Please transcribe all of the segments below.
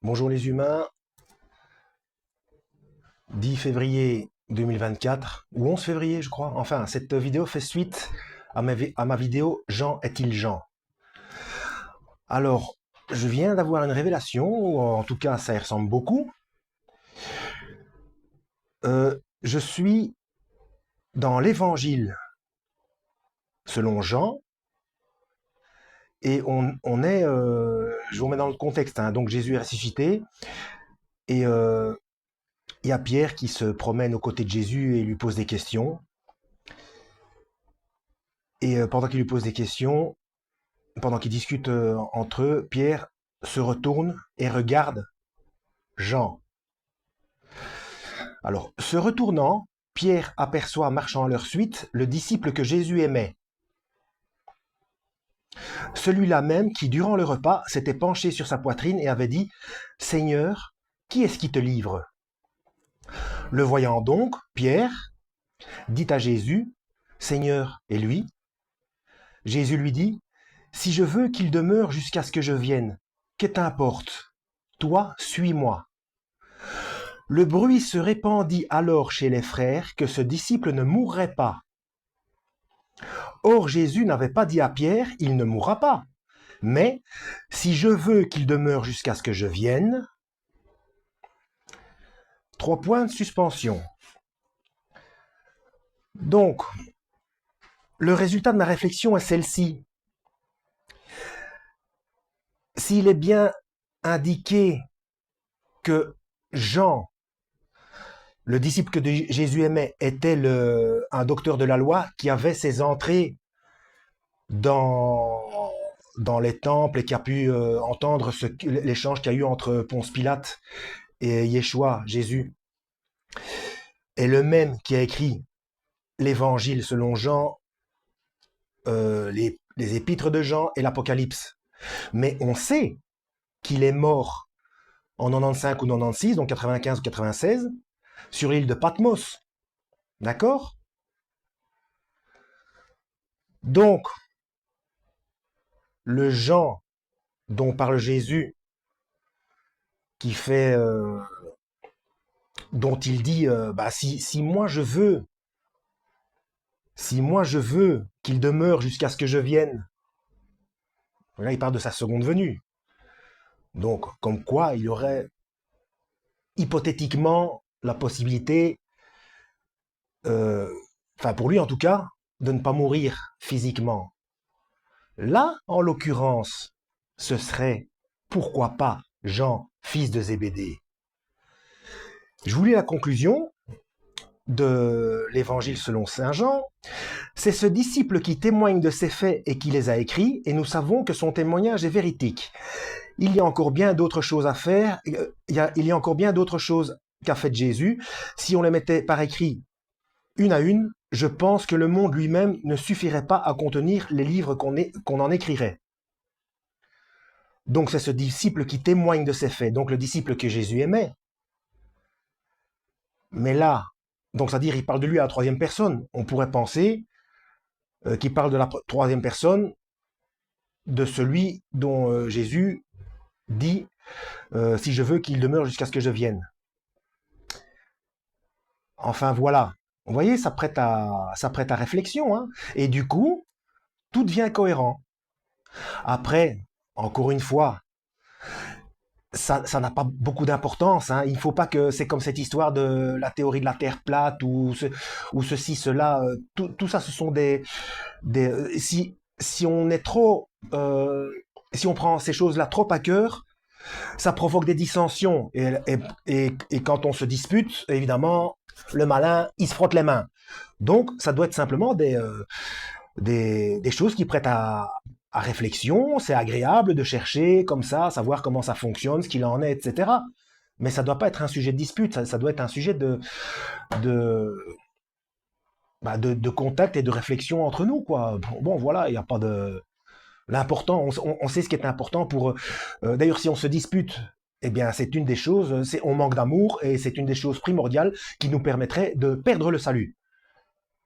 Bonjour les humains, 10 février 2024, ou 11 février je crois. Enfin, cette vidéo fait suite à ma vidéo Jean est-il Jean. Alors, je viens d'avoir une révélation, ou en tout cas ça y ressemble beaucoup. Je suis dans l'évangile selon Jean, et on est, je vous mets dans le contexte, hein. Donc Jésus est ressuscité, et il y a Pierre qui se promène aux côtés de Jésus et lui pose des questions. Et pendant qu'il lui pose des questions, pendant qu'ils discutent entre eux, Pierre se retourne et regarde Jean. Alors, se retournant, Pierre aperçoit marchant à leur suite le disciple que Jésus aimait. Celui-là même qui, durant le repas, s'était penché sur sa poitrine et avait dit « Seigneur, qui est-ce qui te livre ?» Le voyant donc, Pierre dit à Jésus « Seigneur, et lui ?» Jésus lui dit « Si je veux qu'il demeure jusqu'à ce que je vienne, que t'importe? Toi, suis-moi. » Le bruit se répandit alors chez les frères que ce disciple ne mourrait pas. Or Jésus n'avait pas dit à Pierre, il ne mourra pas. Mais, si je veux qu'il demeure jusqu'à ce que je vienne, 3 points de suspension. Donc, le résultat de ma réflexion est celle-ci. S'il est bien indiqué que Jean, le disciple que Jésus aimait, était un docteur de la loi qui avait ses entrées dans, dans les temples et qui a pu entendre l'échange qu'il y a eu entre Ponce Pilate et Yeshua, Jésus, est le même qui a écrit l'évangile selon Jean, les épîtres de Jean et l'Apocalypse. Mais on sait qu'il est mort en 95 ou 96, donc 95 ou 96, sur l'île de Patmos. D'accord? Donc, le Jean dont parle Jésus, qui fait, dont il dit, si moi je veux, qu'il demeure jusqu'à ce que je vienne, là il parle de sa seconde venue. Donc, comme quoi il y aurait hypothétiquement la possibilité, enfin pour lui en tout cas, de ne pas mourir physiquement. Là, en l'occurrence, ce serait, pourquoi pas, Jean, fils de Zébédée. Je vous lis la conclusion de l'évangile selon saint Jean. C'est ce disciple qui témoigne de ces faits et qui les a écrits, et nous savons que son témoignage est véridique. Il y a encore bien d'autres choses à faire, il y a encore bien d'autres choses qu'a fait Jésus. Si on les mettait par écrit une à une, je pense que le monde lui-même ne suffirait pas à contenir les livres qu'on en écrirait. Donc c'est ce disciple qui témoigne de ces faits, donc le disciple que Jésus aimait. Mais là, donc c'est-à-dire il parle de lui à la troisième personne. On pourrait penser qu'il parle de la troisième personne de celui dont Jésus dit si je veux qu'il demeure jusqu'à ce que je vienne. Enfin voilà. Vous voyez, ça prête à réflexion. Hein. Et du coup, tout devient cohérent. Après, encore une fois, ça n'a pas beaucoup d'importance. Hein. Il ne faut pas que c'est comme cette histoire de la théorie de la Terre plate ou ceci, cela. Tout ça, ce sont si on est trop, si on prend ces choses-là trop à cœur, ça provoque des dissensions. Et quand on se dispute, évidemment, le malin, il se frotte les mains. Donc, ça doit être simplement des choses qui prêtent à réflexion. C'est agréable de chercher comme ça, savoir comment ça fonctionne, ce qu'il en est, etc. Mais ça ne doit pas être un sujet de dispute, ça doit être un sujet de, de contact et de réflexion entre nous, quoi. Bon, voilà, il n'y a pas de... L'important, on sait ce qui est important pour... D'ailleurs, si on se dispute, eh bien, c'est une des choses, on manque d'amour, et c'est une des choses primordiales qui nous permettrait de perdre le salut.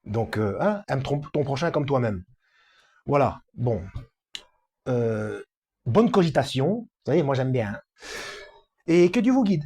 Donc, aime ton prochain comme toi-même. Voilà, bon. Bonne cogitation, vous savez, moi j'aime bien. Hein. et que Dieu vous guide.